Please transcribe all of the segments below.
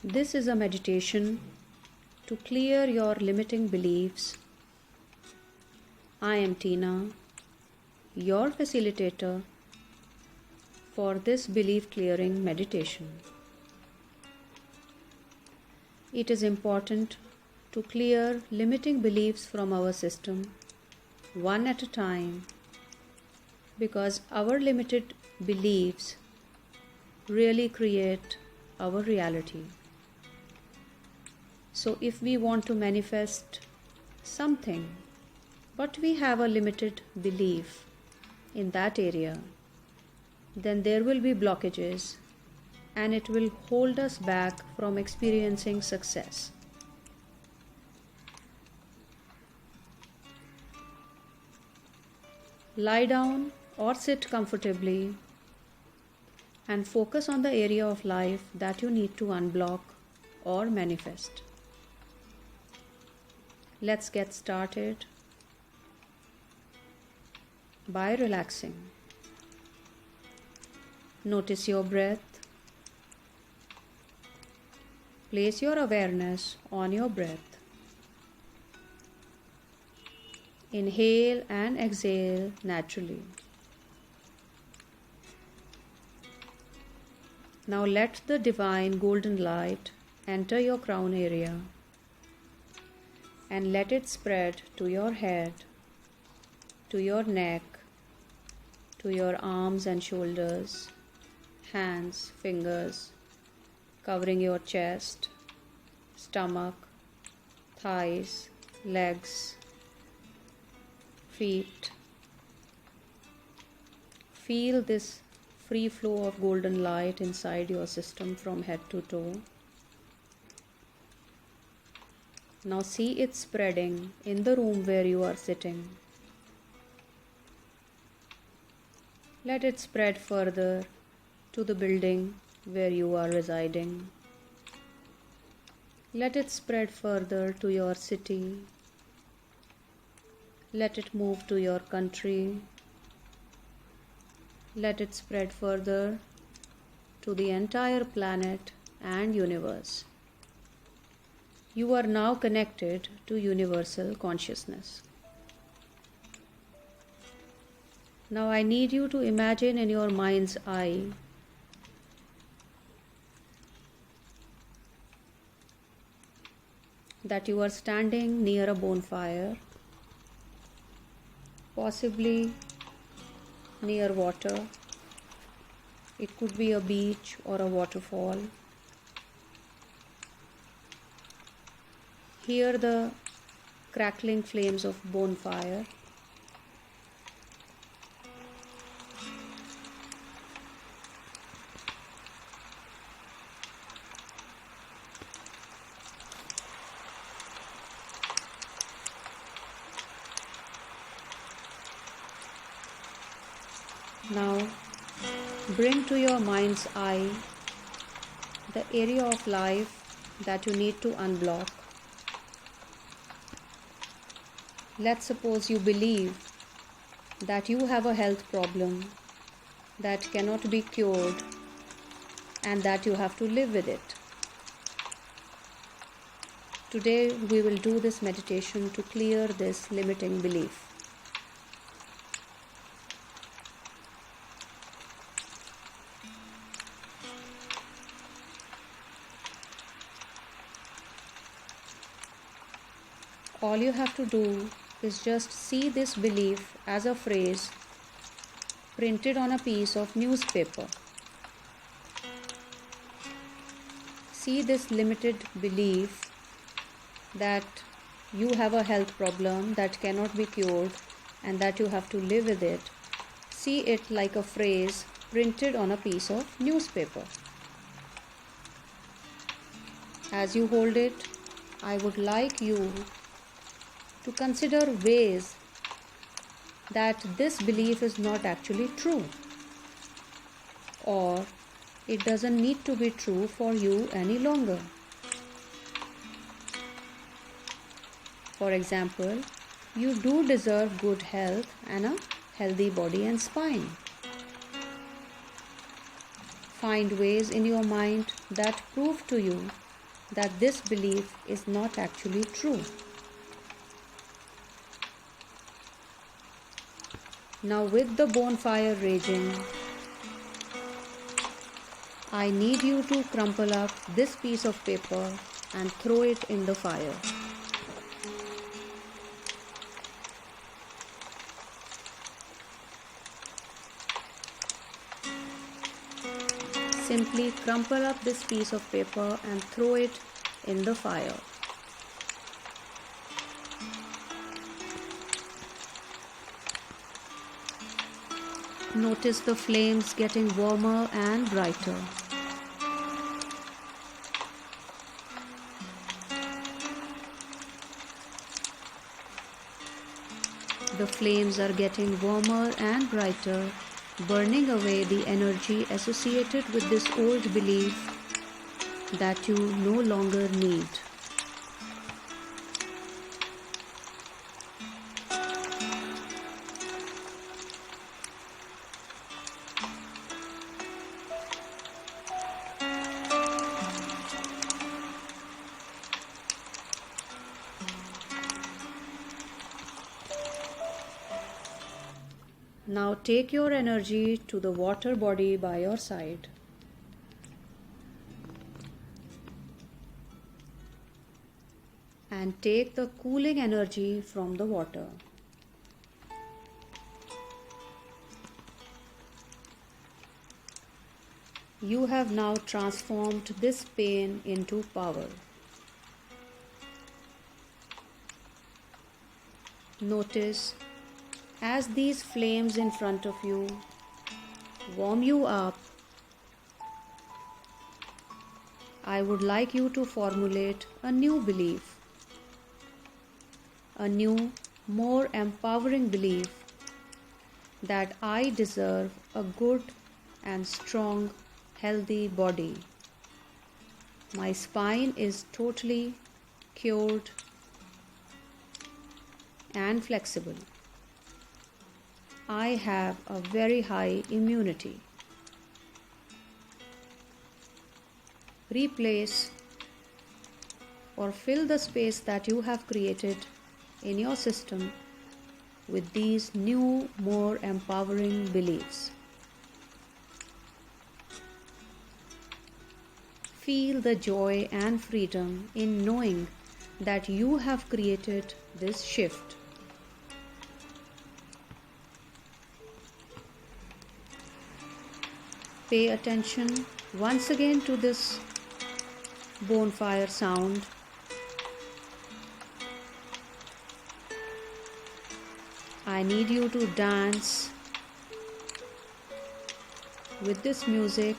This is a meditation to clear your limiting beliefs. I am Tina, your facilitator for this belief clearing meditation. It is important to clear limiting beliefs from our system one at a time, because our limited beliefs really create our reality. So if we want to manifest something, but we have a limited belief in that area, then there will be blockages and it will hold us back from experiencing success. Lie down or sit comfortably and focus on the area of life that you need to unblock or manifest. Let's get started by relaxing. Notice your breath. Place your awareness on your breath. Inhale and exhale naturally. Now let the divine golden light enter your crown area and let it spread to your head, to your neck, to your arms and shoulders, hands, fingers, covering your chest, stomach, thighs, legs, feet. Feel this free flow of golden light inside your system from head to toe. Now see it spreading in the room where you are sitting. Let it spread further to the building where you are residing. Let it spread further to your city. Let it move to your country. Let it spread further to the entire planet and universe. You are now connected to universal consciousness. Now I need you to imagine in your mind's eye that you are standing near a bonfire, possibly near water. It could be a beach or a waterfall. Hear the crackling flames of bonfire. Now bring to your mind's eye the area of life that you need to unblock. Let's suppose you believe that you have a health problem that cannot be cured and that you have to live with it. Today we will do this meditation to clear this limiting belief. All you have to do is just see this belief as a phrase printed on a piece of newspaper. See this limited belief that you have a health problem that cannot be cured and that you have to live with it. See it like a phrase printed on a piece of newspaper. As you hold it, I would like you to consider ways that this belief is not actually true, or it doesn't need to be true for you any longer. For example, you do deserve good health and a healthy body and spine. Find ways in your mind that prove to you that this belief is not actually true. Now, with the bonfire raging, I need you to crumple up this piece of paper and throw it in the fire. Simply crumple up this piece of paper and throw it in the fire. Notice the flames getting warmer and brighter. The flames are getting warmer and brighter, burning away the energy associated with this old belief that you no longer need. Now take your energy to the water body by your side. And take the cooling energy from the water. You have now transformed this pain into power. Notice as these flames in front of you warm you up, I would like you to formulate a new belief, a new, more empowering belief that I deserve a good and strong, healthy body. My spine is totally cured and flexible. I have a very high immunity. Replace or fill the space that you have created in your system with these new, more empowering beliefs. Feel the joy and freedom in knowing that you have created this shift. Pay attention once again to this bonfire sound. I need you to dance with this music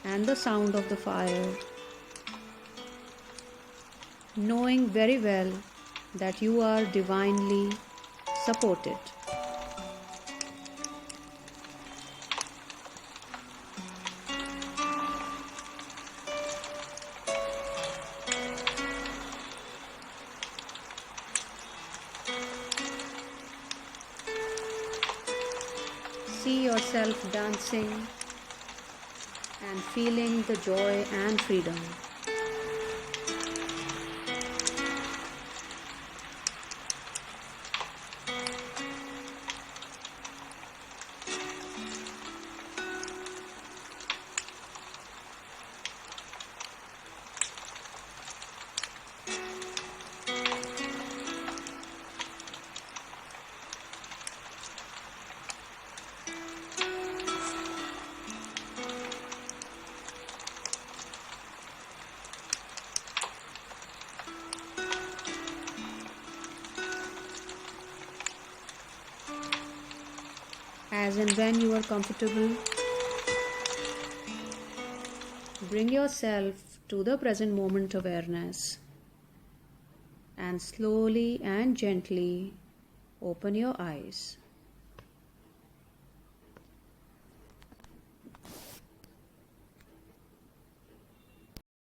and the sound of the fire, knowing very well that you are divinely supported. See yourself dancing and feeling the joy and freedom. As and when you are comfortable, bring yourself to the present moment awareness and slowly and gently open your eyes.